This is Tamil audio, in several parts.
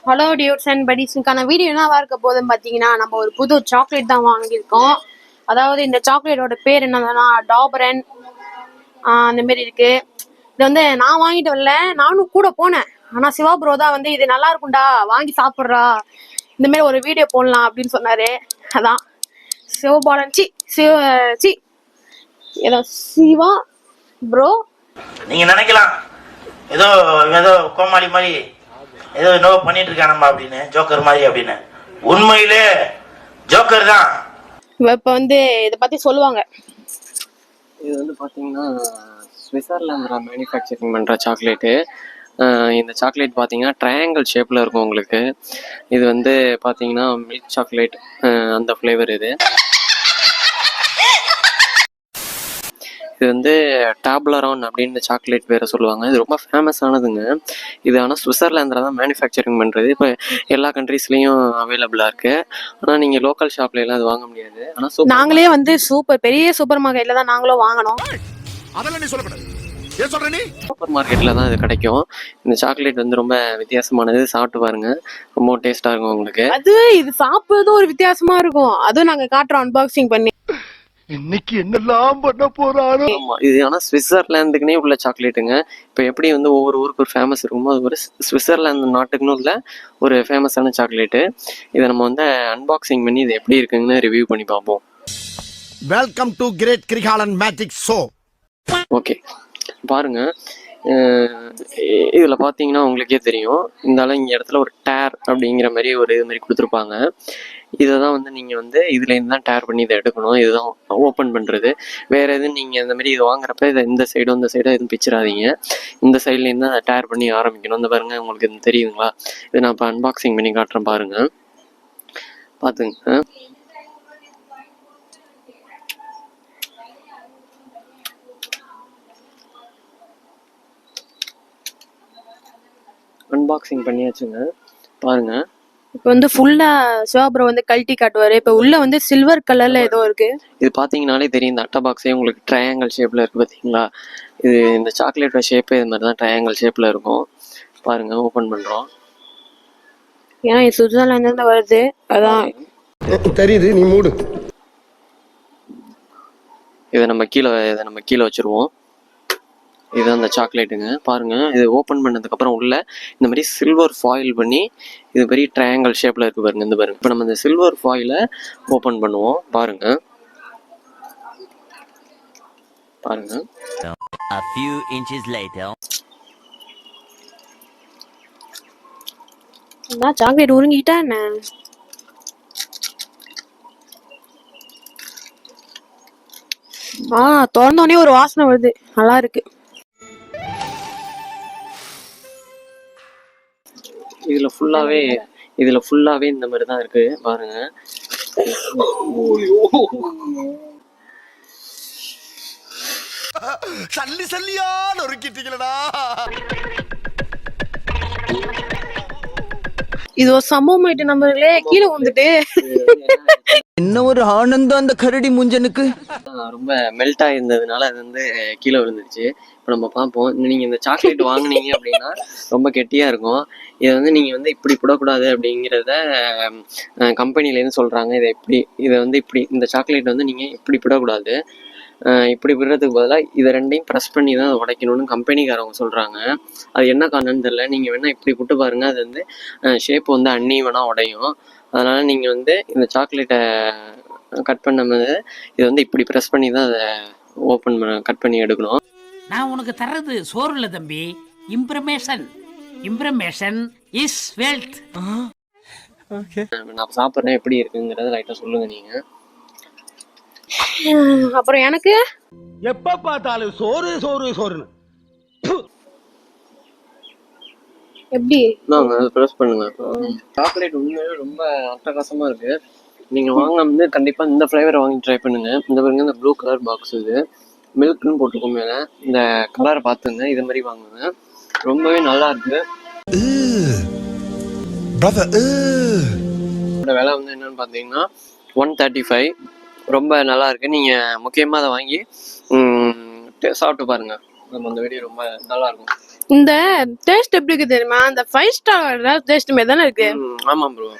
ஹலோ டியூட்ஸ் அண்ட் படிஸ்க்கான வீடியோ என்னவா இருக்க போதுன்னு பார்த்தீங்கன்னா, நம்ம ஒரு புது சாக்லேட் தான் வாங்கியிருக்கோம். அதாவது இந்த சாக்லேட்டோட பேர் என்னன்னா டாபரன் அந்த மாரி இருக்கு. இது வந்து நான் வாங்கிட்டு வரல, நானும் கூட போனேன். ஆனால் சிவா ப்ரோ தான் வந்து இது நல்லா இருக்கும்டா வாங்கி சாப்பிட்றா, இந்த மாதிரி ஒரு வீடியோ போடலாம் அப்படின்னு சொன்னாரு. அதான் சிவபாலன் ஏதோ சிவா ப்ரோ நீங்க நினைக்கலாம் ஏதோ ஏதோ கோமாளி மாதிரி ஏதோ என்னவோ பண்ணிட்டு இருக்கானம்மா அப்படின்னு, ஜோக்கர் மாதிரி அப்படின்னு. உண்மையிலே ஜோக்கர் தான். இப்ப வந்து இதை பத்தி சொல்லுவாங்க. இது வந்து பார்த்தீங்கன்னா ஸ்விட்சர்லாந்தில் மேனுஃபேக்சரிங் பண்ணுற சாக்லேட்டு. இந்த சாக்லேட் பார்த்தீங்கன்னா ட்ரையாங்கிள் ஷேப்பில் இருக்கும் உங்களுக்கு. இது வந்து பார்த்தீங்கன்னா மில்க் சாக்லேட் அந்த ஃப்ளேவர் இது. இது வந்து டாப்லரான் அப்படின்னு சாக்லேட் வேறு சொல்லுவாங்க. இது ரொம்ப ஃபேமஸானதுங்க. இது ஆனால் ஸ்விட்சர்லாந்தில் தான் மேனுஃபேக்சரிங் பண்ணுறது. இப்போ எல்லா கண்ட்ரீஸ்லேயும் அவைலபிளாக இருக்குது. ஆனால் நீங்கள் லோக்கல் ஷாப்லாம் அது வாங்க முடியாது. ஆனால் நாங்களே வந்து பெரிய சூப்பர் மார்க்கெட்டில் தான் நாங்களும் வாங்கினோம். சூப்பர் மார்க்கெட்டில் தான் இது கிடைக்கும். இந்த சாக்லேட் வந்து ரொம்ப வித்தியாசமானது. சாப்பிட்டு பாருங்க, ரொம்ப டேஸ்ட்டாக இருக்கும் உங்களுக்கு. இது சாப்பிட்றது ஒரு வித்தியாசமா இருக்கும். அதுவும் நாங்கள் காட்டுறோம் அன்பாக்சிங் பண்ணி. இன்னைக்கு என்னெல்லாம் பண்ண போறாரோ. ஆமா, இது ஆனா ஸ்விட்சர்லாந்துக்குனே உள்ள சாக்லேட்டுங்க. இப்போ எப்படி வந்து ஒவ்வொரு ஊருக்கு ஒரு ஃபேமஸ் இருக்குமோ, அது ஒரு ஸ்விட்சர்லாந்து நாட்டுக்குன்னு உள்ள ஒரு ஃபேமஸான சாக்லேட்டு. இதை நம்ம வந்து அன்பாக்சிங் பண்ணி இது எப்படி இருக்குன்னு ரிவ்யூ பண்ணி பார்ப்போம். Welcome to great Kirikalan magic show. Okay, பாருங்க. இதில் பார்த்தீங்கன்னா உங்களுக்கே தெரியும், இருந்தாலும் இங்கே இடத்துல ஒரு டேர் அப்படிங்கிற மாதிரி ஒரு இது மாதிரி கொடுத்துருப்பாங்க. இதை தான் வந்து நீங்கள் வந்து இதுலேருந்து தான் டேர் பண்ணி இதை எடுக்கணும். இதுதான் ஓப்பன் பண்ணுறது. வேறு எதுவும் நீங்கள் இந்த மாதிரி இது வாங்குறப்ப இதை இந்த சைடும் இந்த சைடும் எதுவும் பிச்சிடாதீங்க. இந்த சைட்லேருந்து தான் அதை டேர் பண்ணி ஆரம்பிக்கணும். இந்த பாருங்க, உங்களுக்கு இது தெரியுதுங்களா? இதை நான் இப்போ அன்பாக்சிங் பண்ணி காட்டுறேன் பாருங்கள், பார்த்துங்க. அன்பாக்சிங் பண்ணியாச்சுங்க, பாருங்க. இப்போ வந்து ஃபுல்லா சிவா ப்ரோ வந்து கழட்டி காட்டுவாரு. இப்போ உள்ள வந்து சில்வர் கலர்ல ஏதோ இருக்கு. இது பார்த்தீங்கனாலே தெரியும், இந்த அட்டை பாக்ஸே உங்களுக்கு ட்ரையாங்கிள் ஷேப்ல இருக்கு பார்த்தீங்களா? இது இந்த சாக்லேட்டோட ஷேப்பே இது மாதிரி தான் ட்ரையாங்கிள் ஷேப்ல இருக்கும். பாருங்க, ஓப்பன் பண்றோம். ஏன்னா இது சுவிட்சர்லாந்துல இருந்து வருது, அதான் தெரியுது. நீ மூடு. இதை நம்ம கீழே வச்சிருவோம். இதுதான் அந்த சாக்லேட்டுங்க. பாருங்க, இது ஓப்பன் பண்ணதுக்கப்புறம் உள்ள இந்த மாதிரி சில்வர் ஃபாயில் பண்ணி இது மாதிரி ட்ரையாங்கிள் ஷேப்ல இருக்கு பாருங்க. இந்த பாருங்க, இப்போ நம்ம இந்த சில்வர் ஃபாயிலை ஓப்பன் பண்ணுவோம். பாருங்க பாருங்க. A few inches later. நான் சாக்லேட் உருங்கிட்டா என்ன? திறந்தோடனே ஒரு வாசனை வருது, நல்லா இருக்கு. இதுல ஃபுல்லாவே இந்த மாதிரி தான் இருக்கு பாருங்க. சல்லியா நொறுக்கிட்டீங்களா? இது ஒரு சம்பவம் ஆயிட்டு நம்பர்களே, கீழே வந்துட்டு. என்ன ஒரு ஆனந்தம் அந்த கரடி முஞ்சனுக்கு. ரொம்ப மெல்ட் ஆயிருந்ததுனால அது வந்து கீழே விழுந்துருச்சு. இப்போ நம்ம பார்ப்போம். நீங்கள் இந்த சாக்லேட் வாங்கினீங்க அப்படின்னா ரொம்ப கெட்டியாக இருக்கும். இதை வந்து நீங்கள் வந்து இப்படி போடக்கூடாது அப்படிங்கிறத கம்பெனிலேருந்து சொல்கிறாங்க. இதை வந்து இப்படி இந்த சாக்லேட் வந்து நீங்கள் இப்படி போடக்கூடாது. இப்படி விடுறதுக்கு பதிலாக இதை ரெண்டையும் ப்ரெஸ் பண்ணி தான் உடைக்கணும்னு கம்பெனிக்காரவங்க சொல்கிறாங்க. அது என்ன காரணம்னு தெரியல. நீங்கள் வேணால் இப்படி போட்டு பாருங்கள், அது வந்து ஷேப் வந்து அன்னீவனாக உடையும். அதனால் நீங்கள் வந்து இந்த சாக்லேட்டை கட் பண்ணும்போது இதை வந்து இப்படி ப்ரெஸ் பண்ணி தான் அதை கட் பண்ணி எடுக்கணும். நான் உனக்கு தர்றது சோறு இல்லை தம்பி, இம்ப்ரமேஷன் இஸ் வெல்த். நான் சாப்பிட்றேன், எப்படி இருக்குங்கிறத லைட்டாக சொல்லுங்கள் நீங்கள். அப்புறம் எனக்கு எப்ப பார்த்தாலும் சோறுன்னு எப்படி ப்ரெஸ் பண்ணுங்க. சாக்லேட் உண்மையிலே ரொம்ப அட்டகாசமாக இருக்குது. நீங்கள் வாங்க கண்டிப்பாக இந்த ஃப்ளேவரை வாங்கி ட்ரை பண்ணுங்கள். இந்த பாருங்க, இந்த ப்ளூ கலர் பாக்ஸ், இது மில்க்னு போட்டுக்கும் மேலே. இந்த கலரை பார்த்துங்க, இது மாதிரி வாங்குங்க, ரொம்பவே நல்லா இருக்கு. இதோட விலை வந்து என்னன்னு பார்த்தீங்கன்னா 135. ரொம்ப நல்லா இருக்கு. நீங்கள் முக்கியமாக அதை வாங்கி சாப்பிட்டு பாருங்கள். நம்ம அந்த வீடியோ ரொம்ப நல்லா இருக்கும். இந்த டேஸ்ட் எப்படி இருக்கு தெரியுமா? அந்த 5 ஸ்டார் டேஸ்ட் மாதிரி தானே இருக்கு. ஆமா ப்ரோ.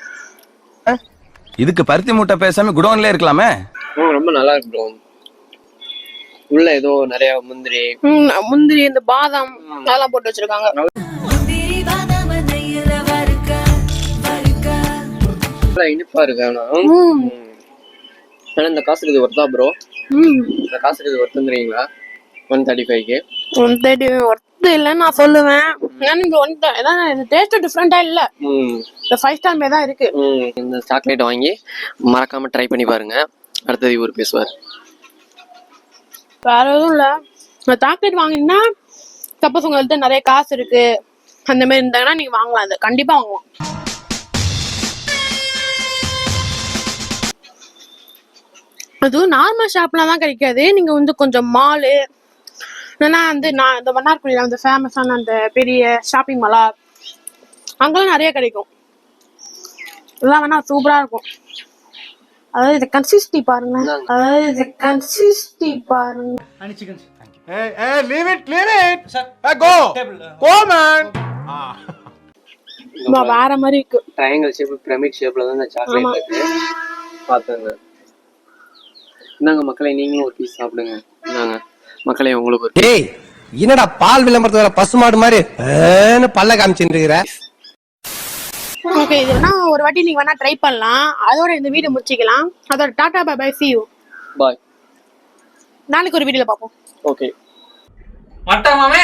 இதுக்கு பருத்தி மூட்டை பேசாம குடோன்ல இருக்கலாமே. ரொம்ப நல்லா இருக்கு ப்ரோ. உள்ள ஏதோ நிறைய முந்திரி இந்த பாதாம் அதெல்லாம் போட்டு வச்சிருக்காங்க. இனிப்பா இருக்கு. ஆனா இந்த காசுக்கு இது ஒர்த்தா ப்ரோ? இந்த காசுக்கு இது ஒர்த்துங்கிறீங்களா? 135க்கு 130 ஒர்த்து இல்லைன்னு நான் சொல்லுவேன். ஏன்னா டேஸ்ட் டிஃப்ரெண்டா இல்ல. இந்த 5 ஸ்டார் மாதிரி தான் இருக்கு. இந்த சாக்லேட் வாங்கி மறக்காம ட்ரை பண்ணி பாருங்க. அடுத்தது இவர் பேசுவார். வேற எதுவும் இல்ல. சாக்லேட் வாங்கினா சப்போஸ் உங்கள்கிட்ட நிறைய காசு இருக்கு அந்த மாதிரி இருந்தாங்கன்னா நீங்க வாங்கலாம். அது கண்டிப்பா வாங்கலாம். அதுவும் நார்மல் ஷாப்ல தான் கிடைக்காது. நீங்க வந்து கொஞ்சம் மாலு இல்லைன்னா வந்து நான் இந்த மன்னார்குடியில வந்து ஃபேமஸான அந்த பெரிய ஷாப்பிங் மாலா அங்கெல்லாம் நிறைய கிடைக்கும். இதெல்லாம் வேணா சூப்பரா இருக்கும். அதாவது இந்த கன்சிஸ்டி பாருங்க. வேற மாதிரி இருக்கு. ட்ரையாங்கிள் ஷேப் பிரமிட் ஷேப்ல தான் இந்த சாக்லேட் இருக்கு. பாத்துங்க. இந்தாங்க மக்களே, நீங்களும் ஒரு பீஸ் சாப்பிடுங்க. இந்தாங்க மக்களே, உங்களுக்கு ஒரு. டேய் என்னடா பால் விளம்பரத்துல வர பசுமாடு மாதிரி பல்ல காமிச்சுட்டு இருக்கிற? ஓகே, இது வேணா ஒரு வாட்டி நீங்க வேணா ட்ரை பண்ணலாம். அதோட இந்த வீடியோ முடிச்சுக்கலாம். அதோட tata bye bye, see you. Bye. நாளைக்கு ஒரு வீடியோல பார்ப்போம். ஓகே. வட்டமாமே